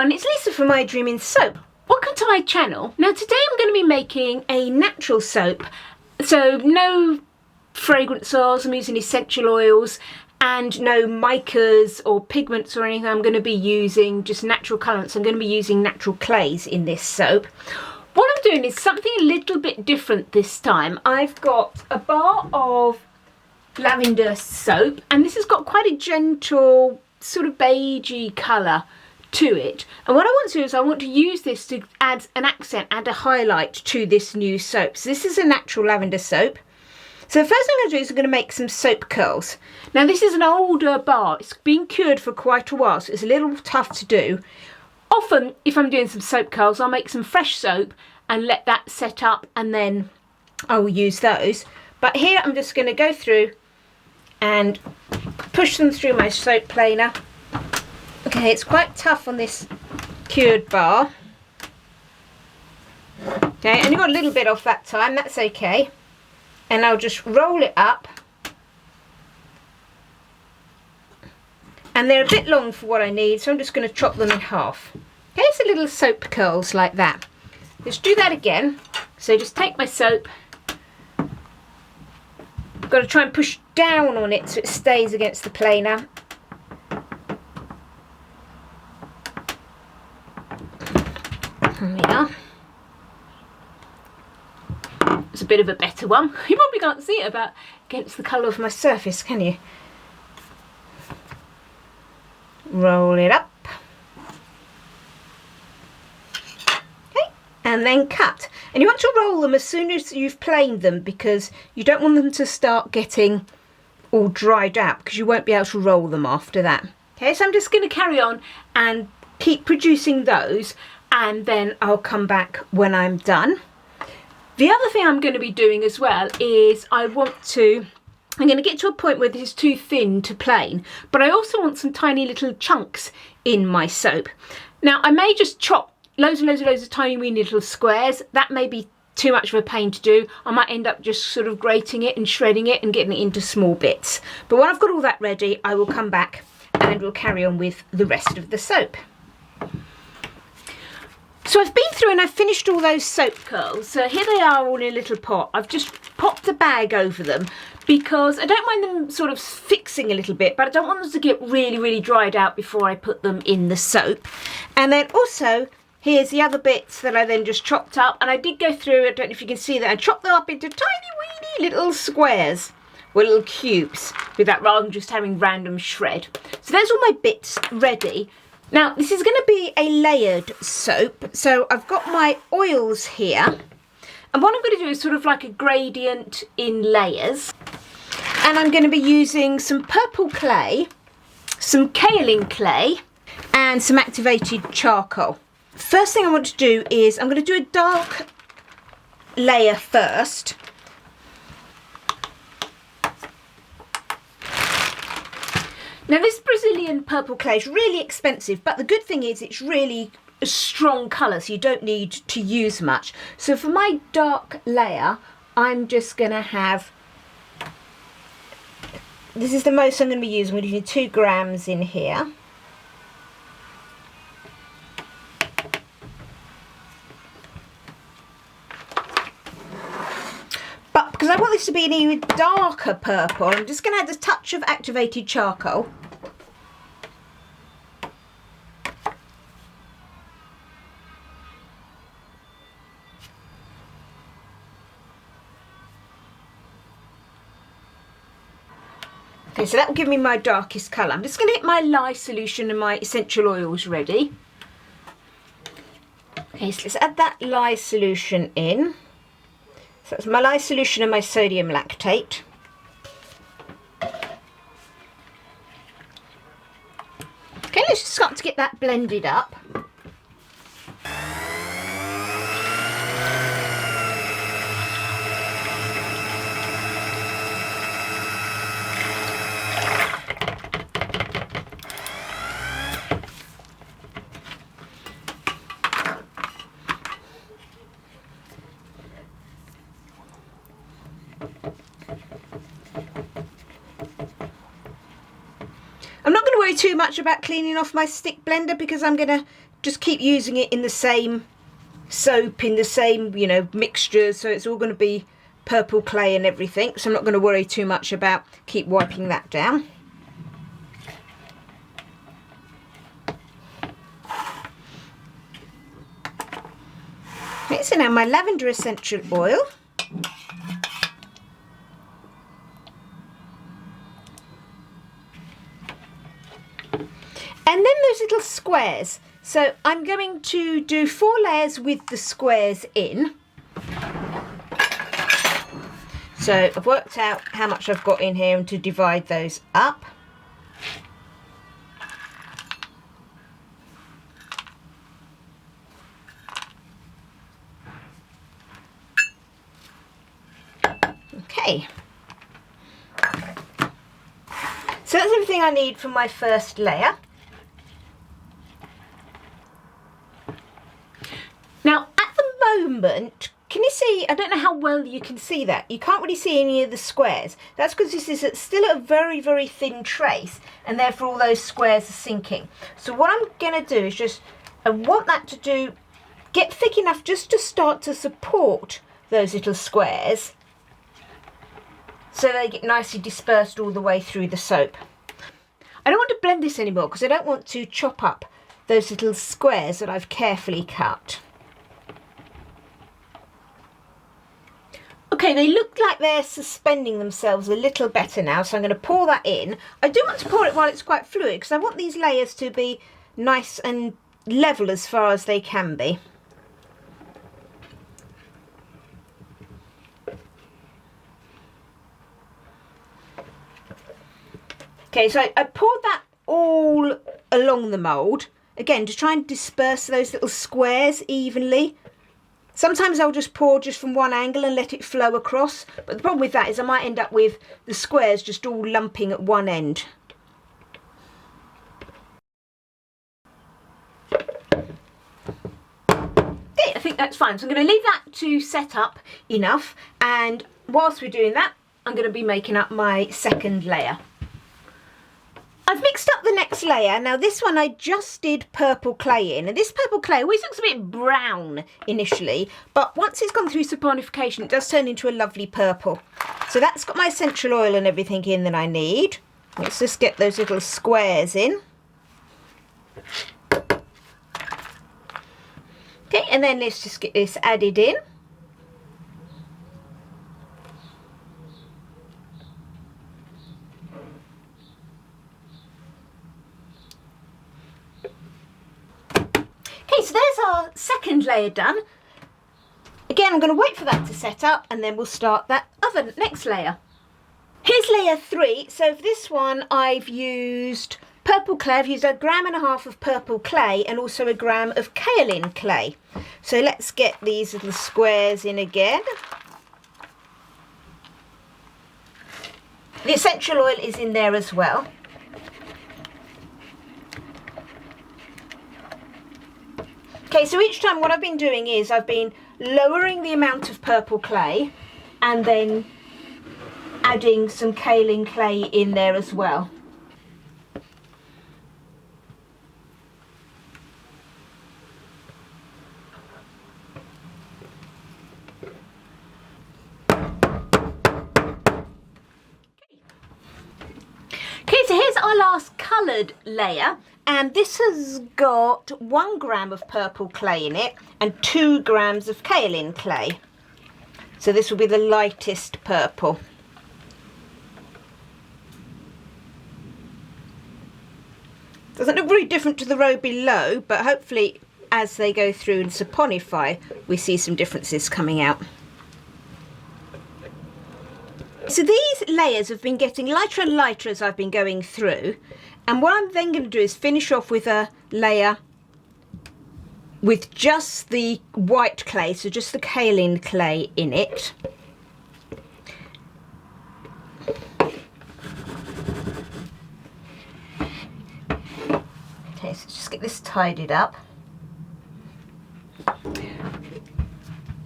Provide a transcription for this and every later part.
everyone, it's Lisa from My Dreaming Soap. Welcome to my channel. Now today I'm going to be making a natural soap, so no fragrance oils, I'm using essential oils and no micas or pigments or anything. I'm going to be using just natural colourants. I'm going to be using natural clays in this soap. What I'm doing is something a little bit different this time. I've got a bar of lavender soap and this has got quite a gentle sort of beigey colour to it, and what I want to do is I want to use this to add an accent, add a highlight to this new soap. So this is a natural lavender soap. So the first thing I'm going to do is I'm going to make some soap curls. Now this is an older bar, it's been cured for quite a while, so it's a little tough to do. Often if I'm doing some soap curls I'll make some fresh soap and let that set up and then I will use those, but here I'm just going to go through and push them through my soap planer. Okay, it's quite tough on this cured bar. Okay, and you got a little bit off that time, that's okay. And I'll just roll it up. And they're a bit long for what I need, so I'm just going to chop them in half. Okay, so little soap curls like that. Let's do that again. So just take my soap. Got to try and push down on it so it stays against the planer. There we are. It's a bit of a better one. You probably can't see it about against the colour of my surface, can you? Roll it up. Okay, and then cut. And you want to roll them as soon as you've planed them because you don't want them to start getting all dried out because you won't be able to roll them after that. Okay, so I'm just going to carry on and keep producing those, and then I'll come back when I'm done. The other thing I'm going to be doing as well is I'm going to get to a point where this is too thin to plane, but I also want some tiny little chunks in my soap. Now I may just chop loads and loads of tiny weeny little squares. That may be too much of a pain to do. I might end up just sort of grating it and shredding it and getting it into small bits. But when I've got all that ready, I will come back and we'll carry on with the rest of the soap. So I've been through and I've finished all those soap curls. So here they are all in a little pot. I've just popped a bag over them because I don't mind them sort of fixing a little bit, but I don't want them to get really dried out before I put them in the soap. And then also, here's the other bits that I then just chopped up. And I did go through, I don't know if you can see that, I chopped them up into tiny weeny little squares or little cubes with that rather than just having random shred. So there's all my bits ready. Now this is going to be a layered soap, so I've got my oils here, and what I'm going to do is sort of like a gradient in layers, and I'm going to be using some purple clay, some kaolin clay and some activated charcoal. First thing I want to do is I'm going to do a dark layer first. Now this Brazilian purple clay is really expensive, but the good thing is it's really a strong colour, so you don't need to use much. So for my dark layer, I'm just going to have, this is the most I'm going to be using, I'm going to use 2 grams in here. But because I want this to be an even darker purple, I'm just going to add a touch of activated charcoal. Okay, so that will give me my darkest colour. I'm just going to get my lye solution and my essential oils ready. Okay, so let's add that lye solution in. So that's my lye solution and my sodium lactate. Okay, let's just start to get that blended up. I'm not going to worry too much about cleaning off my stick blender because I'm going to just keep using it in the same soap, in the same, you know, mixtures, so it's all going to be purple clay and everything, so I'm not going to worry too much about keep wiping that down. Okay, so now my lavender essential oil. And then those little squares. So I'm going to do 4 layers with the squares in. So I've worked out how much I've got in here and to divide those up. Okay. So that's everything I need for my first layer. Now at the moment, can you see, I don't know how well you can see that, you can't really see any of the squares. That's because this is still a very, very thin trace, and therefore all those squares are sinking. So what I'm going to do is just, I want that to get thick enough just to start to support those little squares, so they get nicely dispersed all the way through the soap. I don't want to blend this anymore because I don't want to chop up those little squares that I've carefully cut. Okay, they look like they're suspending themselves a little better now, so I'm going to pour that in. I do want to pour it while it's quite fluid because I want these layers to be nice and level as far as they can be. Okay, so I poured that all along the mould, again to try and disperse those little squares evenly. Sometimes I'll just pour just from one angle and let it flow across, but the problem with that is I might end up with the squares just all lumping at one end. Okay, I think that's fine. So I'm going to leave that to set up enough, and whilst we're doing that, I'm going to be making up my second layer. I've mixed up the next layer. Now this one I just did purple clay in, and this purple clay always looks a bit brown initially, but once it's gone through saponification it does turn into a lovely purple. So that's got my essential oil and everything in that I need. Let's just get those little squares in. Okay, and then let's just get this added in. Okay, so there's our second layer done. Again, I'm going to wait for that to set up and then we'll start that other next layer. Here's layer 3. So for this one I've used purple clay. I've used 1.5 grams of purple clay and also 1 gram of kaolin clay. So let's get these little squares in again. The essential oil is in there as well. Okay, so each time what I've been doing is I've been lowering the amount of purple clay and then adding some kaolin clay in there as well. Okay, so here's our last coloured layer. And this has got 1 gram of purple clay in it and 2 grams of kaolin clay. So this will be the lightest purple. Doesn't look very different to the row below, but hopefully as they go through and saponify, we see some differences coming out. So these layers have been getting lighter and lighter as I've been going through. And what I'm then going to do is finish off with a layer with just the white clay, so just the kaolin clay in it. Okay, so just get this tidied up.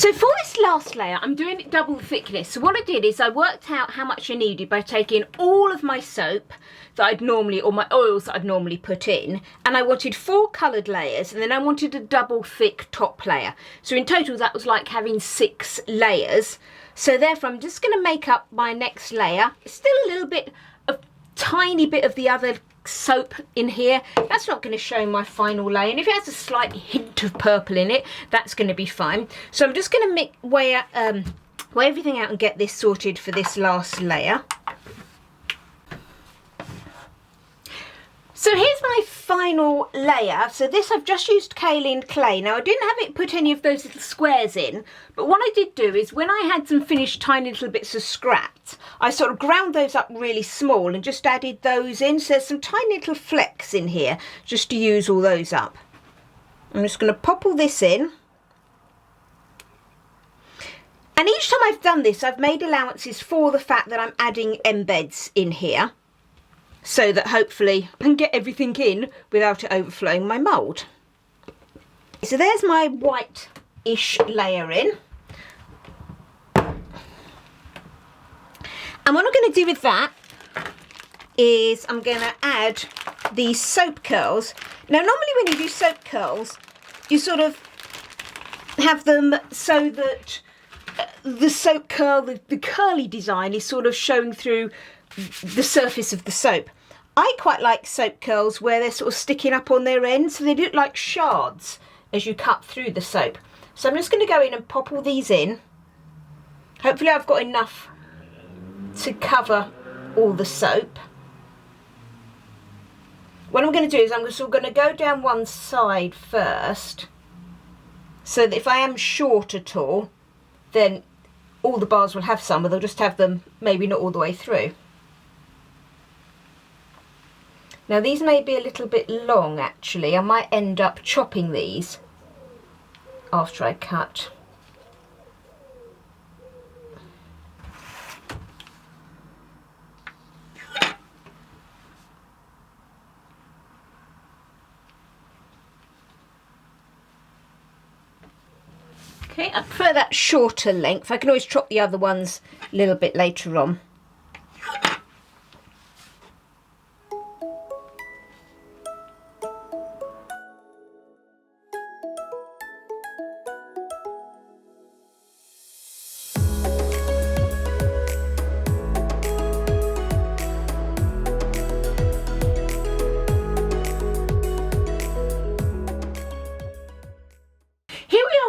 So for this last layer, I'm doing it double thickness. So what I did is I worked out how much I needed by taking all of my soap that I'd normally, or my oils that I'd normally put in, and I wanted 4 coloured layers, and then I wanted a double thick top layer. So in total that was like having 6 layers. So therefore I'm just going to make up my next layer. Still a little bit, a tiny bit of the other soap in here. That's not going to show my final layer, and if it has a slight hint of purple in it, that's going to be fine. So I'm just going to weigh everything out and get this sorted for this last layer. So here's my final layer. So this, I've just used kaolin clay. Now I didn't have it put any of those little squares in, but what I did do is when I had some finished tiny little bits of scraps, I sort of ground those up really small and just added those in. So there's some tiny little flecks in here just to use all those up. I'm just going to pop all this in. And each time I've done this, I've made allowances for the fact that I'm adding embeds in here, so that hopefully I can get everything in without it overflowing my mould. So there's my white-ish layer in. And what I'm going to do with that is I'm going to add these soap curls. Now normally when you do soap curls, you sort of have them so that the soap curl, the curly design is sort of showing through the surface of the soap. I quite like soap curls where they're sort of sticking up on their end, so they look like shards as you cut through the soap. So I'm just going to go in and pop all these in. Hopefully I've got enough to cover all the soap. What I'm going to do is I'm just going to go down one side first, so that if I am short at all, then all the bars will have some, but they'll just have them maybe not all the way through. Now these may be a little bit long actually. I might end up chopping these after I cut. Okay, I prefer that shorter length. I can always chop the other ones a little bit later on.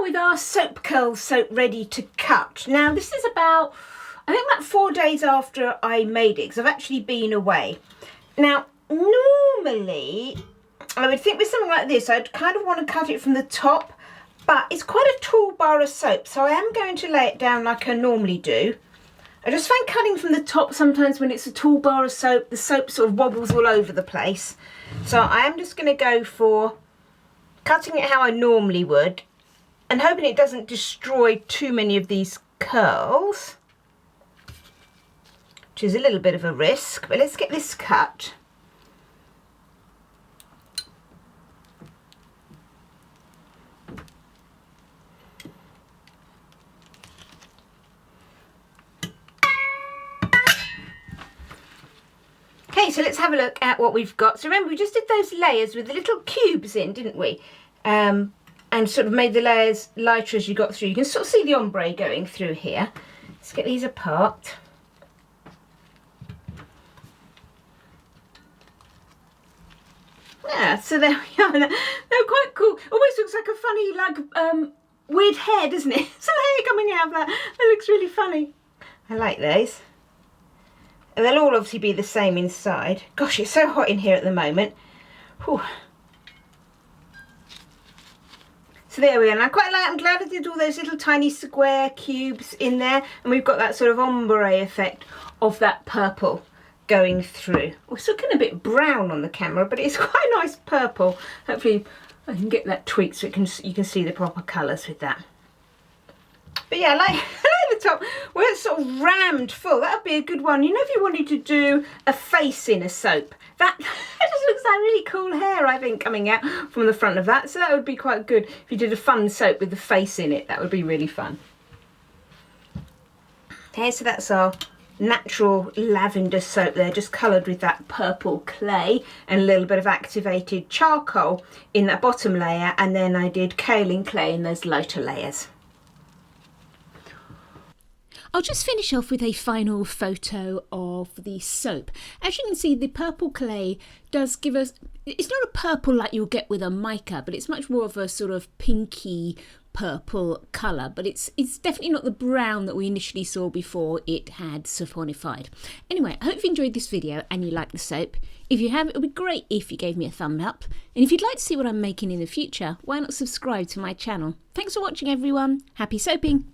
With our soap curl soap ready to cut. Now this is about, I think about 4 days after I made it, because I've actually been away. Now normally I would think with something like this I'd kind of want to cut it from the top, but it's quite a tall bar of soap, so I am going to lay it down like I normally do. I just find cutting from the top sometimes when it's a tall bar of soap, the soap sort of wobbles all over the place. So I am just going to go for cutting it how I normally would, and hoping it doesn't destroy too many of these curls, which is a little bit of a risk, but let's get this cut. Okay, so let's have a look at what we've got. So remember, we just did those layers with the little cubes in, didn't we? And sort of made the layers lighter as you got through. You can sort of see the ombre going through here. Let's get these apart. Yeah, so there we are. They're quite cool. Almost looks like a funny, like, weird hair, doesn't it? Some hair coming out of that. That looks really funny. I like those. And they'll all obviously be the same inside. Gosh, it's so hot in here at the moment. Whew. So there we are, and I'm glad I did all those little tiny square cubes in there, and we've got that sort of ombre effect of that purple going through. Oh, it's looking a bit brown on the camera, but it's quite a nice purple. Hopefully I can get that tweaked so you can see the proper colours with that. But yeah, I like the top where it's sort of rammed full. That would be a good one. You know, if you wanted to do a face in a soap, That just looks like really cool hair, I think, coming out from the front of that. So that would be quite good if you did a fun soap with the face in it. That would be really fun. Okay, so that's our natural lavender soap there, just coloured with that purple clay and a little bit of activated charcoal in that bottom layer, and then I did kaolin clay in those lighter layers. I'll just finish off with a final photo of the soap. As you can see, the purple clay does give us, it's not a purple like you'll get with a mica, but it's much more of a sort of pinky purple colour, but it's definitely not the brown that we initially saw before it had saponified. Anyway, I hope you enjoyed this video and you like the soap. If you have, it would be great if you gave me a thumb up. And if you'd like to see what I'm making in the future, why not subscribe to my channel? Thanks for watching, everyone. Happy soaping!